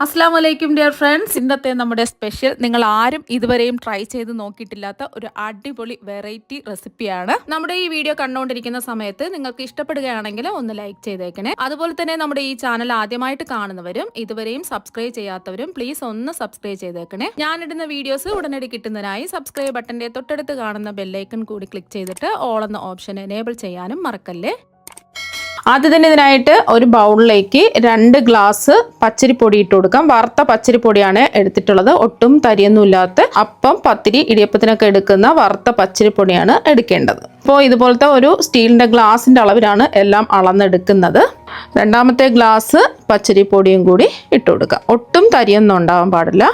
അസ്സലാമു അലൈക്കും dear friends. ഇന്നത്തെ നമ്മുടെ സ്പെഷ്യൽ നിങ്ങൾ ആരും ഇതുവരെയും ട്രൈ ചെയ്ത് നോക്കിയിട്ടില്ലാത്ത ഒരു അടിപൊളി വെറൈറ്റി റെസിപ്പിയാണ്. നമ്മുടെ ഈ വീഡിയോ കണ്ടുകൊണ്ടിരിക്കുന്ന സമയത്ത് നിങ്ങൾക്ക് ഇഷ്ടപ്പെടുകയാണെങ്കിൽ ഒന്ന് ലൈക്ക് ചെയ്തേക്കണേ. അതുപോലെ തന്നെ നമ്മുടെ ഈ ചാനൽ ആദ്യമായിട്ട് കാണുന്നവരും ഇതുവരെയും സബ്സ്ക്രൈബ് ചെയ്യാത്തവരും പ്ലീസ് ഒന്ന് സബ്സ്ക്രൈബ് ചെയ്തേക്കണേ. ഞാനിടുന്ന വീഡിയോസ് ഉടനടി കിട്ടുന്നതിനായി സബ്സ്ക്രൈബ് ബട്ടന്റെ തൊട്ടടുത്ത് കാണുന്ന ബെല്ലൈക്കൺ കൂടി ക്ലിക്ക് ചെയ്തിട്ട് ഓൾ എന്ന ഓപ്ഷൻ എനേബിൾ ചെയ്യാനും മറക്കല്ലേ. ആദ്യം തന്നെ ഇതിനായിട്ട് ഒരു ബൗളിലേക്ക് 2 ഗ്ലാസ് പച്ചരിപ്പൊടി ഇട്ട് കൊടുക്കാം. വറുത്ത പച്ചരിപ്പൊടിയാണ് എടുത്തിട്ടുള്ളത്. ഒട്ടും തരിയൊന്നുമില്ലാത്ത അപ്പം, പത്തിരി, ഇടിയപ്പത്തിനൊക്കെ എടുക്കുന്ന വറുത്ത പച്ചരിപ്പൊടിയാണ് എടുക്കേണ്ടത്. അപ്പോൾ ഇതുപോലത്തെ ഒരു സ്റ്റീലിൻ്റെ ഗ്ലാസിൻ്റെ അളവിലാണ് എല്ലാം അളന്നെടുക്കുന്നത്. രണ്ടാമത്തെ ഗ്ലാസ് പച്ചരിപ്പൊടിയും കൂടി ഇട്ട് കൊടുക്കാം. ഒട്ടും തരിയൊന്നും ഉണ്ടാവാൻ പാടില്ല.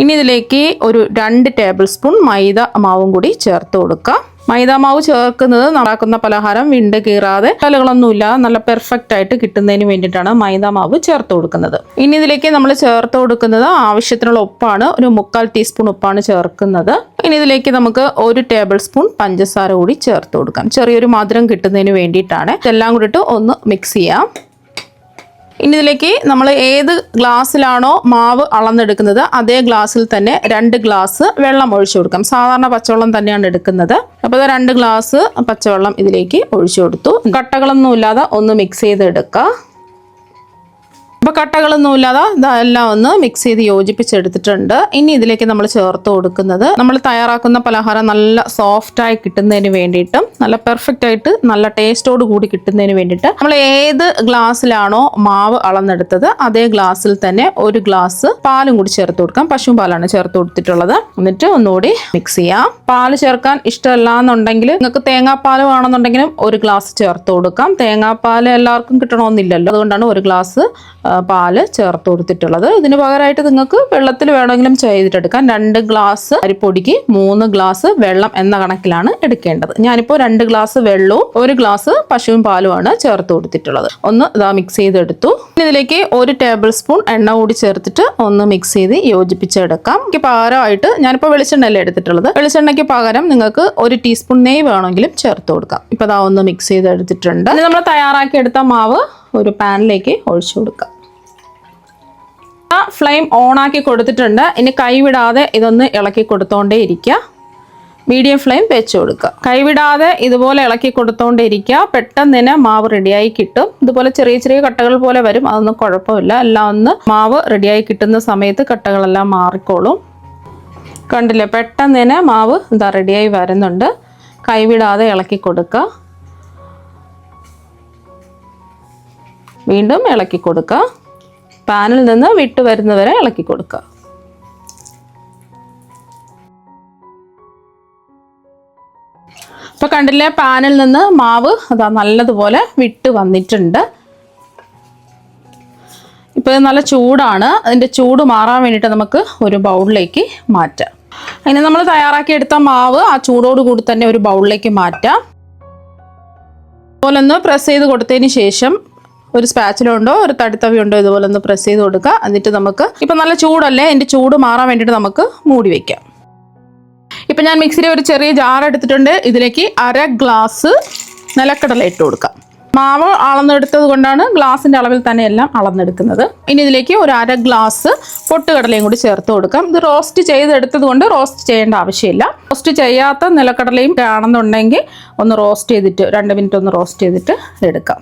ഇനി ഇതിലേക്ക് ഒരു 2 ടേബിൾ സ്പൂൺ മൈദ മാവും കൂടി ചേർത്ത് കൊടുക്കാം. മൈദാമാവ് ചേർക്കുന്നത് ഉണ്ടാക്കുന്ന പലഹാരം വിണ്ട് കീറാതെ കലകളൊന്നുമില്ല നല്ല പെർഫെക്റ്റ് ആയിട്ട് കിട്ടുന്നതിന് വേണ്ടിയിട്ടാണ് മൈദാമാവ് ചേർത്ത് കൊടുക്കുന്നത്. ഇനി ഇതിലേക്ക് നമ്മൾ ചേർത്ത് കൊടുക്കുന്നത് ആവശ്യത്തിനുള്ള ഉപ്പാണ്. ഒരു 3/4 ടീസ്പൂൺ ഉപ്പാണ് ചേർക്കുന്നത്. ഇനി ഇതിലേക്ക് നമുക്ക് 1 ടേബിൾ സ്പൂൺ പഞ്ചസാര കൂടി ചേർത്ത് കൊടുക്കാം. ചെറിയൊരു മധുരം കിട്ടുന്നതിന് വേണ്ടിയിട്ടാണ്. ഇതെല്ലാം കൂടിയിട്ട് ഒന്ന് മിക്സ് ചെയ്യാം. ഇനി ഇതിലേക്ക് നമ്മൾ ഏത് ഗ്ലാസ്സിലാണോ മാവ് അളന്നെടുക്കുന്നത് അതേ ഗ്ലാസ്സിൽ തന്നെ 2 ഗ്ലാസ് വെള്ളം ഒഴിച്ചു കൊടുക്കാം. സാധാരണ പച്ചവെള്ളം തന്നെയാണ് എടുക്കുന്നത്. അപ്പോൾ 2 ഗ്ലാസ് പച്ചവെള്ളം ഇതിലേക്ക് ഒഴിച്ചു കൊടുത്തു. കട്ടകളൊന്നും ഇല്ലാതെ ഒന്ന് മിക്സ് ചെയ്തെടുക്കുക. അപ്പോൾ കട്ടകളൊന്നുമില്ലാതെ ഇതെല്ലാം ഒന്ന് മിക്സ് ചെയ്ത് യോജിപ്പിച്ചെടുത്തിട്ടുണ്ട്. ഇനി ഇതിലേക്ക് നമ്മൾ ചേർത്ത് കൊടുക്കുന്നത് നമ്മൾ തയ്യാറാക്കുന്ന പലഹാരം നല്ല സോഫ്റ്റായി കിട്ടുന്നതിന് വേണ്ടിയിട്ടും നല്ല പെർഫെക്റ്റ് ആയിട്ട് നല്ല ടേസ്റ്റോട് കൂടി കിട്ടുന്നതിന് വേണ്ടിയിട്ട് നമ്മൾ ഏത് ഗ്ലാസ്സിലാണോ മാവ് അളന്നെടുത്തത് അതേ ഗ്ലാസ്സിൽ തന്നെ 1 ഗ്ലാസ് പാലും കൂടി ചേർത്ത് കൊടുക്കാം. പശു പാലാണ് ചേർത്ത് കൊടുത്തിട്ടുള്ളത്. എന്നിട്ട് ഒന്നുകൂടി മിക്സ് ചെയ്യാം. പാല് ചേർക്കാൻ ഇഷ്ടമല്ല എന്നുണ്ടെങ്കിൽ നിങ്ങൾക്ക് തേങ്ങാപ്പാൽ വേണമെന്നുണ്ടെങ്കിലും 1 ഗ്ലാസ് ചേർത്ത് കൊടുക്കാം. തേങ്ങാപ്പാൽ എല്ലാവർക്കും കിട്ടണമെന്നില്ലല്ലോ, അതുകൊണ്ടാണ് 1 ഗ്ലാസ് പാല് ചേർത്ത് കൊടുത്തിട്ടുള്ളത്. ഇതിന് പകരമായിട്ട് നിങ്ങൾക്ക് വെള്ളത്തിൽ വേണമെങ്കിലും ചെയ്തിട്ടെടുക്കാം. 2 ഗ്ലാസ് അരിപ്പൊടിക്ക് 3 ഗ്ലാസ് വെള്ളം എന്ന കണക്കിലാണ് എടുക്കേണ്ടത്. ഞാനിപ്പോൾ 2 ഗ്ലാസ് വെള്ളവും 1 ഗ്ലാസ് പശുവും പാലുമാണ് ചേർത്ത് കൊടുത്തിട്ടുള്ളത്. ഒന്ന് മിക്സ് ചെയ്തെടുത്തു. ഇതിലേക്ക് 1 ടേബിൾ സ്പൂൺ എണ്ണ കൂടി ചേർത്തിട്ട് ഒന്ന് മിക്സ് ചെയ്ത് യോജിപ്പിച്ചെടുക്കാം. എനിക്ക് പകരമായിട്ട് ഞാനിപ്പോൾ വെളിച്ചെണ്ണയല്ലേ എടുത്തിട്ടുള്ളത്. വെളിച്ചെണ്ണയ്ക്ക് പകരം നിങ്ങൾക്ക് 1 ടീസ്പൂൺ നെയ്യ് വേണമെങ്കിലും ചേർത്ത് കൊടുക്കാം. ഇപ്പോൾ ഒന്ന് മിക്സ് ചെയ്തെടുത്തിട്ടുണ്ട്. ഇനി നമ്മൾ തയ്യാറാക്കി എടുത്ത മാവ് ഒരു പാനിലേക്ക് ഒഴിച്ചു കൊടുക്കാം. ഫ്ലെയിം ഓണാക്കി കൊടുത്തിട്ടുണ്ട്. ഇനി കൈവിടാതെ ഇതൊന്ന് ഇളക്കി കൊടുത്തോണ്ടേ ഇരിക്കുക. മീഡിയം ഫ്ലെയിം വെച്ച് കൊടുക്കുക. കൈവിടാതെ ഇതുപോലെ ഇളക്കി കൊടുത്തോണ്ടേ ഇരിക്കുക. പെട്ടെന്ന് തന്നെ മാവ് റെഡിയായി കിട്ടും. ഇതുപോലെ ചെറിയ ചെറിയ കട്ടകൾ പോലെ വരും, അതൊന്നും കുഴപ്പമില്ല. എല്ലാം ഒന്ന് മാവ് റെഡിയായി കിട്ടുന്ന സമയത്ത് കട്ടകളെല്ലാം മാറിക്കോളും. കണ്ടില്ലേ, പെട്ടെന്ന് തന്നെ മാവ് റെഡിയായി വരുന്നുണ്ട്. കൈവിടാതെ ഇളക്കി കൊടുക്കുക. വീണ്ടും ഇളക്കി കൊടുക്കുക. പാനിൽ നിന്ന് വിട്ട് വരുന്നവരെ ഇളക്കി കൊടുക്കുക. ഇപ്പൊ കണ്ടില്ലേ, പാനിൽ നിന്ന് മാവ് നല്ലതുപോലെ വിട്ട് വന്നിട്ടുണ്ട്. ഇപ്പൊ നല്ല ചൂടാണ്. അതിന്റെ ചൂട് മാറാൻ വേണ്ടിയിട്ട് നമുക്ക് ഒരു ബൗളിലേക്ക് മാറ്റാം. അതിന് നമ്മൾ തയ്യാറാക്കി എടുത്ത മാവ് ആ ചൂടോട് കൂടി തന്നെ ഒരു ബൗളിലേക്ക് മാറ്റാം. അതുപോലെ ഒന്ന് പ്രസ് ചെയ്ത് കൊടുത്തതിന് ശേഷം ഒരു സ്പാച്ചില ഉണ്ടോ ഒരു തടിത്തവി ഉണ്ടോ ഇതുപോലെ ഒന്ന് പ്രസ് ചെയ്ത് കൊടുക്കുക. എന്നിട്ട് നമുക്ക് ഇപ്പം നല്ല ചൂടല്ലേ, അതിൻ്റെ ചൂട് മാറാൻ വേണ്ടിയിട്ട് നമുക്ക് മൂടി വയ്ക്കാം. ഇപ്പം ഞാൻ മിക്സിയിൽ ഒരു ചെറിയ ജാർ എടുത്തിട്ടുണ്ട്. ഇതിലേക്ക് 1/2 ഗ്ലാസ് നിലക്കടല ഇട്ട് കൊടുക്കാം. മാവ് അളന്നെടുത്തത് കൊണ്ടാണ് ഗ്ലാസിൻ്റെ അളവിൽ തന്നെ എല്ലാം അളന്നെടുക്കുന്നത്. ഇനി ഇതിലേക്ക് ഒരു 1/2 ഗ്ലാസ് പൊട്ടുകടലയും കൂടി ചേർത്ത് കൊടുക്കാം. ഇത് റോസ്റ്റ് ചെയ്തെടുത്തത് കൊണ്ട് റോസ്റ്റ് ചെയ്യേണ്ട ആവശ്യമില്ല. റോസ്റ്റ് ചെയ്യാത്ത നിലക്കടലയും ആണെന്നുണ്ടെങ്കിൽ ഒന്ന് റോസ്റ്റ് ചെയ്തിട്ട് 2 മിനിറ്റ് ഒന്ന് റോസ്റ്റ് ചെയ്തിട്ട് എടുക്കാം.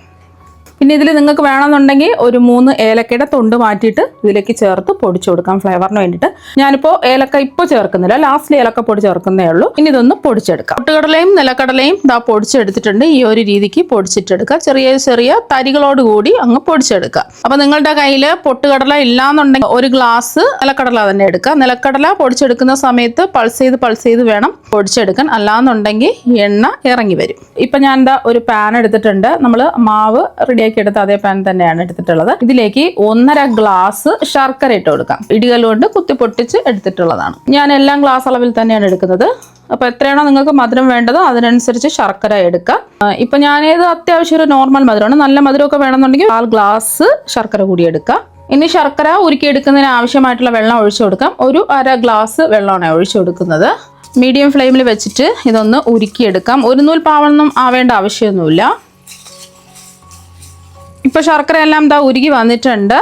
പിന്നെ ഇതിൽ നിങ്ങൾക്ക് വേണമെന്നുണ്ടെങ്കിൽ ഒരു 3 ഏലക്കയുടെ തൊണ്ട് മാറ്റിയിട്ട് ഇതിലേക്ക് ചേർത്ത് പൊടിച്ചു കൊടുക്കാം ഫ്ലേവറിന് വേണ്ടിയിട്ട്. ഞാനിപ്പോൾ ഏലക്ക ഇപ്പോൾ ചേർക്കുന്നില്ല, ലാസ്റ്റിൽ ഏലക്കപ്പൊടി ചേർക്കുന്നേ ഉള്ളൂ. ഇനി ഇതൊന്ന് പൊടിച്ചെടുക്കാം. പൊട്ടുകടലയും നിലക്കടലയും പൊടിച്ചെടുത്തിട്ടുണ്ട്. ഈ ഒരു രീതിക്ക് പൊടിച്ചിട്ടെടുക്കുക. ചെറിയ ചെറിയ തരികളോട് കൂടി അങ്ങ് പൊടിച്ചെടുക്കുക. അപ്പോൾ നിങ്ങളുടെ കയ്യിൽ പൊട്ടുകടല ഇല്ലാന്നുണ്ടെങ്കിൽ 1 ഗ്ലാസ് നിലക്കടല തന്നെ എടുക്കുക. നിലക്കടല പൊടിച്ചെടുക്കുന്ന സമയത്ത് പൾസ് ചെയ്ത് വേണം പൊടിച്ചെടുക്കാൻ, അല്ലാന്നുണ്ടെങ്കിൽ എണ്ണ ഇറങ്ങി വരും. ഇപ്പം ഞാൻ ഒരു പാൻ എടുത്തിട്ടുണ്ട്. നമ്മൾ മാവ് റെഡിയാക്കി എടുത്ത് അതേ പാൻ തന്നെയാണ് എടുത്തിട്ടുള്ളത്. ഇതിലേക്ക് 1/2 ഗ്ലാസ് ശർക്കര ഇട്ട് കൊടുക്കാം. ഇടികല്ല് കൊണ്ട് കുത്തി പൊട്ടിച്ച് എടുത്തിട്ടുള്ളതാണ്. ഞാൻ എല്ലാം ഗ്ലാസ് അളവിൽ തന്നെയാണ് എടുക്കുന്നത്. അപ്പോൾ എത്രയാണോ നിങ്ങൾക്ക് മധുരം വേണ്ടത് അതിനനുസരിച്ച് ശർക്കര എടുക്കുക. ഇപ്പം ഞാനേത് അത്യാവശ്യം ഒരു നോർമൽ മധുരമാണ്. നല്ല മധുരമൊക്കെ വേണമെന്നുണ്ടെങ്കിൽ 1/4 ഗ്ലാസ് ശർക്കര കൂടി എടുക്കുക. ഇനി ശർക്കര ഉരുക്കിയെടുക്കുന്നതിന് ആവശ്യമായിട്ടുള്ള വെള്ളം ഒഴിച്ചു കൊടുക്കാം. ഒരു 1/2 ഗ്ലാസ് വെള്ളമാണ് ഒഴിച്ചു കൊടുക്കുന്നത്. മീഡിയം ഫ്ലെയിമിൽ വെച്ചിട്ട് ഇതൊന്ന് ഉരുക്കിയെടുക്കാം. ഒരു നൂൽ പാവൊന്നും ആവേണ്ട ആവശ്യമൊന്നുമില്ല. ഇപ്പോൾ ശർക്കര എല്ലാം ഉരുകി വന്നിട്ടുണ്ട്.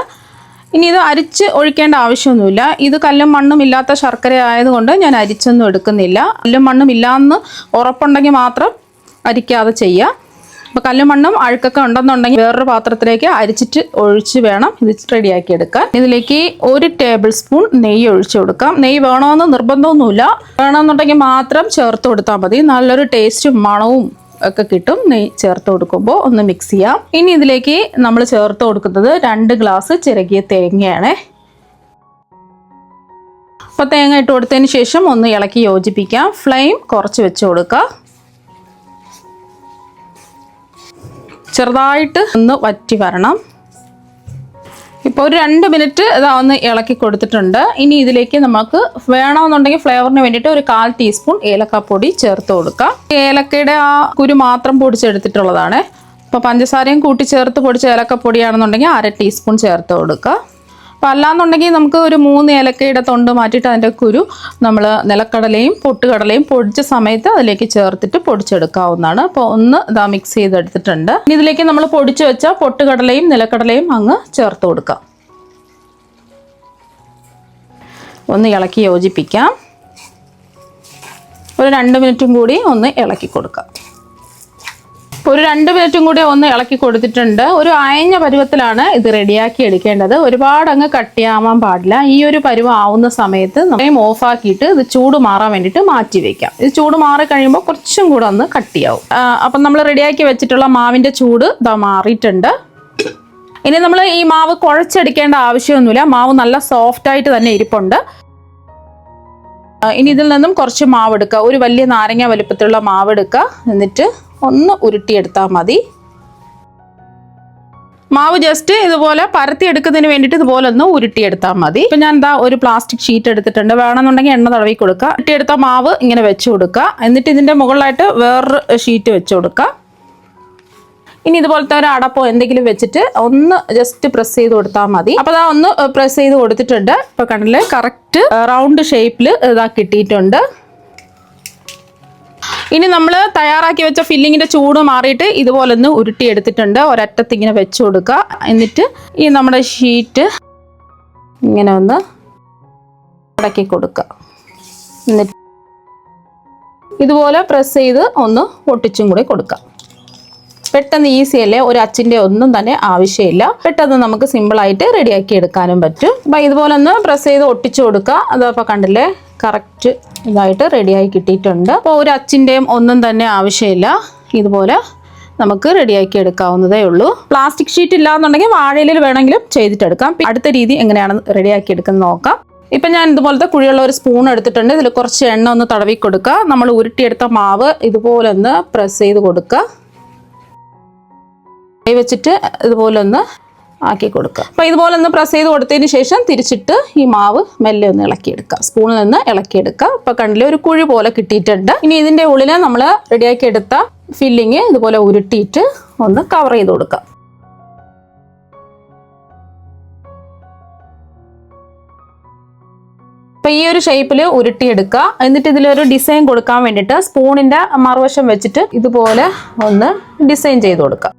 ഇനി ഇത് അരിച്ച് ഒഴിക്കേണ്ട ആവശ്യമൊന്നുമില്ല. ഇത് കല്ലും മണ്ണും ഇല്ലാത്ത ശർക്കര ആയതുകൊണ്ട് ഞാൻ അരിച്ചൊന്നും എടുക്കുന്നില്ല. കല്ലും മണ്ണും ഇല്ലാന്ന് ഉറപ്പുണ്ടെങ്കിൽ മാത്രം അരിക്കാതെ ചെയ്യാം. അപ്പോൾ കല്ലും മണ്ണും അഴുക്കൊക്കെ ഉണ്ടെന്നുണ്ടെങ്കിൽ വേറൊരു പാത്രത്തിലേക്ക് അരിച്ചിട്ട് ഒഴിച്ച് വേണം ഇത് റെഡിയാക്കി എടുക്കാൻ. ഇതിലേക്ക് 1 ടേബിൾ സ്പൂൺ നെയ്യ് ഒഴിച്ചു കൊടുക്കാം. നെയ്യ് വേണമെന്ന് നിർബന്ധമൊന്നുമില്ല, വേണമെന്നുണ്ടെങ്കിൽ മാത്രം ചേർത്ത് കൊടുത്താൽ മതി. നല്ലൊരു ടേസ്റ്റും മണവും ഒക്കെ കിട്ടും നെയ്യ് ചേർത്ത് കൊടുക്കുമ്പോൾ. ഒന്ന് മിക്സ് ചെയ്യാം. ഇനി ഇതിലേക്ക് നമ്മൾ ചേർത്ത് കൊടുക്കുന്നത് 2 ഗ്ലാസ് ചിരകിയ തേങ്ങയാണ്. അപ്പോൾ തേങ്ങ ഇട്ട് കൊടുത്തതിന് ശേഷം ഒന്ന് ഇളക്കി യോജിപ്പിക്കാം. ഫ്ലെയിം കുറച്ച് വെച്ച് കൊടുക്കുക. ചെറുതായിട്ട് ഒന്ന് വറ്റി വരണം. ഇപ്പോൾ ഒരു 2 മിനിറ്റ് ഇതാ ഒന്ന് ഇളക്കി കൊടുത്തിട്ടുണ്ട്. ഇനി ഇതിലേക്ക് നമുക്ക് വേണമെന്നുണ്ടെങ്കിൽ ഫ്ലേവറിന് വേണ്ടിയിട്ട് ഒരു 1/4 ടീസ്പൂൺ ഏലക്കാപ്പൊടി ചേർത്ത് കൊടുക്കാം. ഏലക്കയുടെ ആ കുരു മാത്രം പൊടിച്ചെടുത്തിട്ടുള്ളതാണ്. അപ്പോൾ പഞ്ചസാരയും കൂട്ടി ചേർത്ത് പൊടിച്ച ഏലക്കപ്പൊടിയാണെന്നുണ്ടെങ്കിൽ 1/2 ടീസ്പൂൺ ചേർത്ത് കൊടുക്കുക. അപ്പോൾ അല്ലാന്നുണ്ടെങ്കിൽ നമുക്ക് ഒരു 3 ഏലക്കയുടെ തൊണ്ട് മാറ്റിയിട്ട് അതിൻ്റെ കുരു നമ്മൾ നിലക്കടലയും പൊട്ടുകടലയും പൊടിച്ച സമയത്ത് അതിലേക്ക് ചേർത്തിട്ട് പൊടിച്ചെടുക്കാവുന്നതാണ്. അപ്പോൾ ഒന്ന് ഇതാ മിക്സ് ചെയ്തെടുത്തിട്ടുണ്ട്. ഇനി ഇതിലേക്ക് നമ്മൾ പൊടിച്ച് വെച്ച പൊട്ടുകടലയും നിലക്കടലയും അങ്ങ് ചേർത്ത് കൊടുക്കാം. ഒന്ന് ഇളക്കി യോജിപ്പിക്കാം. ഒരു 2 മിനിറ്റും കൂടി ഒന്ന് ഇളക്കി കൊടുക്കാം. ഒരു 2 മിനിറ്റും കൂടി ഒന്ന് ഇളക്കി കൊടുത്തിട്ടുണ്ട്. ഒരു അയഞ്ഞ പരുവത്തിലാണ് ഇത് റെഡിയാക്കി എടുക്കേണ്ടത്. ഒരുപാട് അങ്ങ് കട്ടിയാവാൻ പാടില്ല. ഈ ഒരു പരുവം ആവുന്ന സമയത്ത് ഫ്ലെയിം ഓഫാക്കിയിട്ട് ഇത് ചൂട് മാറാൻ വേണ്ടിയിട്ട് മാറ്റി വെക്കാം. ഇത് ചൂട് മാറി കഴിയുമ്പോൾ കുറച്ചും കൂടെ ഒന്ന് കട്ടിയാവും. അപ്പം നമ്മൾ റെഡിയാക്കി വെച്ചിട്ടുള്ള മാവിൻ്റെ ചൂട് ഇതാ മാറിയിട്ടുണ്ട്. ഇനി നമ്മൾ ഈ മാവ് കുഴച്ചെടുക്കേണ്ട ആവശ്യമൊന്നുമില്ല. മാവ് നല്ല സോഫ്റ്റായിട്ട് തന്നെ ഇരിപ്പുണ്ട്. ഇനി ഇതിൽ നിന്നും കുറച്ച് മാവ് എടുക്കുക. ഒരു വലിയ നാരങ്ങ വലുപ്പത്തിലുള്ള മാവ് എടുക്കുക. എന്നിട്ട് ഒന്ന് ഉരുട്ടിയെടുത്താൽ മതി. മാവ് ജസ്റ്റ് ഇതുപോലെ പരത്തി എടുക്കുന്നതിന് വേണ്ടിയിട്ട് ഇതുപോലെ ഒന്ന് ഉരുട്ടിയെടുത്താൽ മതി. ഇപ്പം ഞാൻ എന്താ ഒരു പ്ലാസ്റ്റിക് ഷീറ്റ് എടുത്തിട്ടുണ്ട്. വേണമെന്നുണ്ടെങ്കിൽ എണ്ണ തടവി കൊടുക്കുക. ഉരുട്ടിയെടുത്ത മാവ് ഇങ്ങനെ വെച്ച് കൊടുക്കുക. എന്നിട്ട് ഇതിൻ്റെ മുകളിലായിട്ട് വേറൊരു ഷീറ്റ് വെച്ച് കൊടുക്കുക. ഇനി ഇതുപോലത്തെ ഒരു അടപ്പോ എന്തെങ്കിലും വെച്ചിട്ട് ഒന്ന് ജസ്റ്റ് പ്രസ് ചെയ്ത് കൊടുത്താൽ മതി. അപ്പോൾ അതാ ഒന്ന് പ്രസ് ചെയ്ത് കൊടുത്തിട്ടുണ്ട്. ഇപ്പോൾ കണ്ടില്ലേ, കറക്റ്റ് റൗണ്ട് ഷേപ്പിൽ ഇതാ കിട്ടിയിട്ടുണ്ട്. ഇനി നമ്മൾ തയ്യാറാക്കി വെച്ച ഫില്ലിങ്ങിൻ്റെ ചൂട് മാറിയിട്ട് ഇതുപോലെ ഒന്ന് ഉരുട്ടിയെടുത്തിട്ടുണ്ട്. ഒരറ്റത്ത് ഇങ്ങനെ വെച്ച് കൊടുക്കുക. എന്നിട്ട് ഈ നമ്മുടെ ഷീറ്റ് ഇങ്ങനെ ഒന്ന് അടക്കി കൊടുക്കുക. എന്നിട്ട് ഇതുപോലെ പ്രസ് ചെയ്ത് ഒന്ന് ഒട്ടിച്ചും കൂടി കൊടുക്കുക. പെട്ടെന്ന് ഈസി അല്ലേ, ഒരു അച്ചിൻ്റെ ഒന്നും തന്നെ ആവശ്യമില്ല. പെട്ടെന്ന് നമുക്ക് സിമ്പിളായിട്ട് റെഡിയാക്കി എടുക്കാനും പറ്റും. അപ്പം ഇതുപോലെ ഒന്ന് പ്രസ് ചെയ്ത് ഒട്ടിച്ചു കൊടുക്കുക. അതപ്പോൾ കണ്ടില്ലേ, കറക്റ്റ് ഇതായിട്ട് റെഡിയായി കിട്ടിയിട്ടുണ്ട്. അപ്പോൾ ഒരു അച്ചിൻ്റെയും ഒന്നും തന്നെ ആവശ്യമില്ല. ഇതുപോലെ നമുക്ക് റെഡിയാക്കി എടുക്കാവുന്നതേ ഉള്ളൂ. പ്ലാസ്റ്റിക് ഷീറ്റ് ഇല്ലാന്നുണ്ടെങ്കിൽ വാഴയിലയിൽ വേണമെങ്കിലും ചെയ്തിട്ടെടുക്കാം. അടുത്ത രീതി എങ്ങനെയാണ് റെഡിയാക്കി എടുക്കുന്നത് നോക്കാം. ഇപ്പം ഞാൻ ഇതുപോലത്തെ കുഴിയുള്ള ഒരു സ്പൂൺ എടുത്തിട്ടുണ്ട്. ഇതിൽ കുറച്ച് എണ്ണ ഒന്ന് തടവി കൊടുക്കുക. നമ്മൾ ഉരുട്ടിയെടുത്ത മാവ് ഇതുപോലെ ഒന്ന് പ്രസ് ചെയ്ത് കൊടുക്കുക. കൈ വെച്ചിട്ട് ഇതുപോലെ ഒന്ന് ആക്കി കൊടുക്കുക. അപ്പോൾ ഇതുപോലെ ഒന്ന് പ്രസ് ചെയ്ത് കൊടുത്തതിന് ശേഷം തിരിച്ചിട്ട് ഈ മാവ് മെല്ലെ ഒന്ന് ഇളക്കിയെടുക്കുക. സ്പൂണിൽ നിന്ന് ഇളക്കിയെടുക്കുക. ഇപ്പോൾ കണ്ടില്ലേ, ഒരു കുഴി പോലെ കിട്ടിയിട്ടുണ്ട്. ഇനി ഇതിൻ്റെ ഉള്ളിൽ നമ്മൾ റെഡിയാക്കി എടുത്ത ഫില്ലിങ് ഇതുപോലെ ഉരുട്ടിയിട്ട് ഒന്ന് കവർ ചെയ്ത് കൊടുക്കുക. അപ്പോൾ ഈ ഒരു ഷേപ്പിൽ ഉരുട്ടിയെടുക്കുക. എന്നിട്ട് ഇതിലൊരു ഡിസൈൻ കൊടുക്കാൻ വേണ്ടിയിട്ട് സ്പൂണിൻ്റെ മറുവശം വെച്ചിട്ട് ഇതുപോലെ ഒന്ന് ഡിസൈൻ ചെയ്ത് കൊടുക്കുക.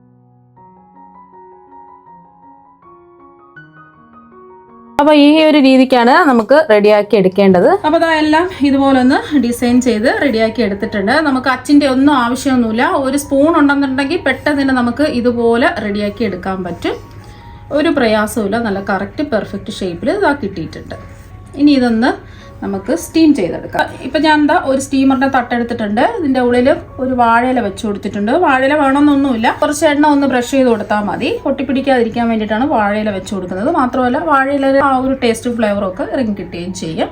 അപ്പോൾ ഈ ഒരു രീതിക്കാണ് നമുക്ക് റെഡിയാക്കി എടുക്കേണ്ടത്. അപ്പോൾ അതെല്ലാം ഇതുപോലെ ഒന്ന് ഡിസൈൻ ചെയ്ത് റെഡിയാക്കി എടുത്തിട്ടുണ്ട്. നമുക്ക് അച്ചിൻ്റെ ഒന്നും ആവശ്യമൊന്നുമില്ല. ഒരു സ്പൂൺ ഉണ്ടെന്നുണ്ടെങ്കിൽ പെട്ടെന്ന് നമുക്ക് ഇതുപോലെ റെഡിയാക്കി എടുക്കാൻ പറ്റും. ഒരു പ്രയാസമില്ല. നല്ല കറക്റ്റ് പെർഫെക്റ്റ് ഷേപ്പിൽ ഇതാ കിട്ടിയിട്ടുണ്ട്. ഇനി ഇതൊന്ന് നമുക്ക് സ്റ്റീം ചെയ്തെടുക്കാം. ഇപ്പം ഞാൻ എന്താ ഒരു സ്റ്റീമറിൻ്റെ തട്ടെടുത്തിട്ടുണ്ട്. ഇതിൻ്റെ ഉള്ളിൽ ഒരു വാഴയില വെച്ച് കൊടുത്തിട്ടുണ്ട്. വാഴയില വേണമെന്നൊന്നുമില്ല, കുറച്ച് എണ്ണ ഒന്ന് ബ്രഷ് ചെയ്ത് കൊടുത്താൽ മതി. ഒട്ടിപ്പിടിക്കാതിരിക്കാൻ വേണ്ടിയിട്ടാണ് വാഴയില വെച്ച് കൊടുക്കുന്നത്. മാത്രമല്ല വാഴയില ആ ഒരു ടേസ്റ്റ് ഫ്ലേവറും ഒക്കെ ഇറങ്ങി കിട്ടുകയും ചെയ്യും.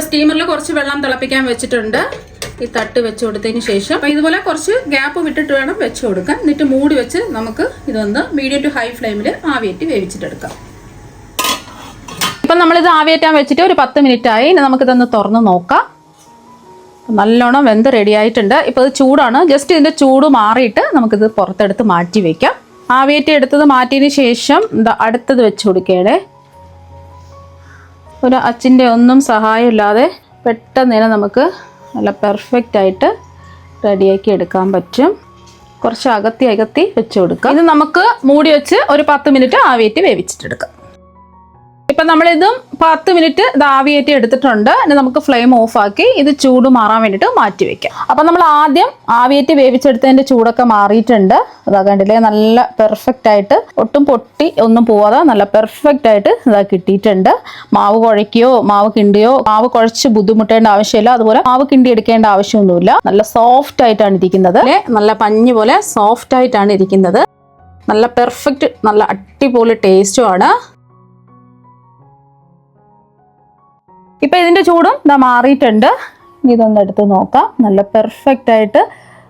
സ്റ്റീമറിൽ കുറച്ച് വെള്ളം തിളപ്പിക്കാൻ വെച്ചിട്ടുണ്ട്. ഈ തട്ട് വെച്ച് കൊടുത്തതിന് ശേഷം ഇതുപോലെ കുറച്ച് ഗ്യാപ്പ് വിട്ടിട്ട് വേണം വെച്ച് കൊടുക്കാൻ. എന്നിട്ട് മൂടി വെച്ച് നമുക്ക് ഇതൊന്ന് മീഡിയം ടു ഹൈ ഫ്ലെയിമിൽ ആവിയേറ്റ് വേവിച്ചിട്ടെടുക്കാം. ഇപ്പം നമ്മളിത് ആവിയേറ്റാൻ വെച്ചിട്ട് ഒരു 10 മിനിറ്റ് ആയി. ഇനി നമുക്കിതൊന്ന് തുറന്ന് നോക്കാം. നല്ലോണം വെന്ത് റെഡി ആയിട്ടുണ്ട്. ഇപ്പോൾ ഇത് ചൂടാണ്. ജസ്റ്റ് ഇതിൻ്റെ ചൂട് മാറിയിട്ട് നമുക്കിത് പുറത്തെടുത്ത് മാറ്റി വയ്ക്കാം. ആവിയേറ്റ് എടുത്തത് മാറ്റിയതിന് ശേഷം അടുത്തത് വെച്ച് കൊടുക്കുകയാണ്. ഒരു അച്ചിൻ്റെ ഒന്നും സഹായമില്ലാതെ പെട്ടെന്ന് തന്നെ നമുക്ക് നല്ല പെർഫെക്റ്റ് ആയിട്ട് റെഡിയാക്കി എടുക്കാൻ പറ്റും. കുറച്ച് അകത്തി വെച്ച് കൊടുക്കാം. ഇത് നമുക്ക് മൂടി വെച്ച് ഒരു 10 മിനിറ്റ് ആവിയേറ്റ് വേവിച്ചിട്ടെടുക്കാം. ഇപ്പം നമ്മളിതും 10 മിനിറ്റ് ഇത് ആവിയേറ്റി എടുത്തിട്ടുണ്ട്. ഇനി നമുക്ക് ഫ്ലെയിം ഓഫ് ആക്കി ഇത് ചൂട് മാറാൻ വേണ്ടിയിട്ട് മാറ്റി വെക്കാം. അപ്പം നമ്മൾ ആദ്യം ആവിയേറ്റി വേവിച്ചെടുത്തതിൻ്റെ ചൂടൊക്കെ മാറിയിട്ടുണ്ട്. അതാ കണ്ടില്ലേ, നല്ല പെർഫെക്റ്റ് ആയിട്ട് ഒട്ടും പൊട്ടി ഒന്നും പോവാതെ നല്ല പെർഫെക്റ്റ് ആയിട്ട് ഇതാ കിട്ടിയിട്ടുണ്ട്. മാവ് കുഴയ്ക്കുകയോ മാവ് കിണ്ടിയോ മാവ് കുഴച്ച് ബുദ്ധിമുട്ടേണ്ട ആവശ്യമില്ല, അതുപോലെ മാവ് കിണ്ടി എടുക്കേണ്ട ആവശ്യമൊന്നുമില്ല. നല്ല സോഫ്റ്റ് ആയിട്ടാണ് ഇരിക്കുന്നത്. നല്ല പഞ്ഞി പോലെ സോഫ്റ്റ് ആയിട്ടാണ് ഇരിക്കുന്നത്. നല്ല പെർഫെക്റ്റ്, നല്ല അടിപൊളി ടേസ്റ്റുമാണ്. ഇപ്പം ഇതിൻ്റെ ചൂടും ഇതാ മാറിയിട്ടുണ്ട്. ഇതൊന്ന് എടുത്ത് നോക്കാം. നല്ല പെർഫെക്റ്റ് ആയിട്ട്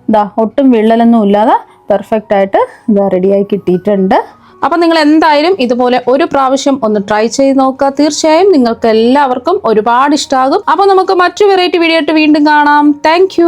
ഇതാ ഒട്ടും വിള്ളലൊന്നും ഇല്ലാതെ പെർഫെക്റ്റ് ആയിട്ട് ഇതാ റെഡിയായി കിട്ടിയിട്ടുണ്ട്. അപ്പം നിങ്ങൾ എന്തായാലും ഇതുപോലെ ഒരു പ്രാവശ്യം ഒന്ന് ട്രൈ ചെയ്ത് നോക്കുക. തീർച്ചയായും നിങ്ങൾക്ക് എല്ലാവർക്കും ഒരുപാട് ഇഷ്ടമാകും. അപ്പോൾ നമുക്ക് മറ്റു വെറൈറ്റി വീഡിയോ ആയിട്ട് വീണ്ടും കാണാം. താങ്ക്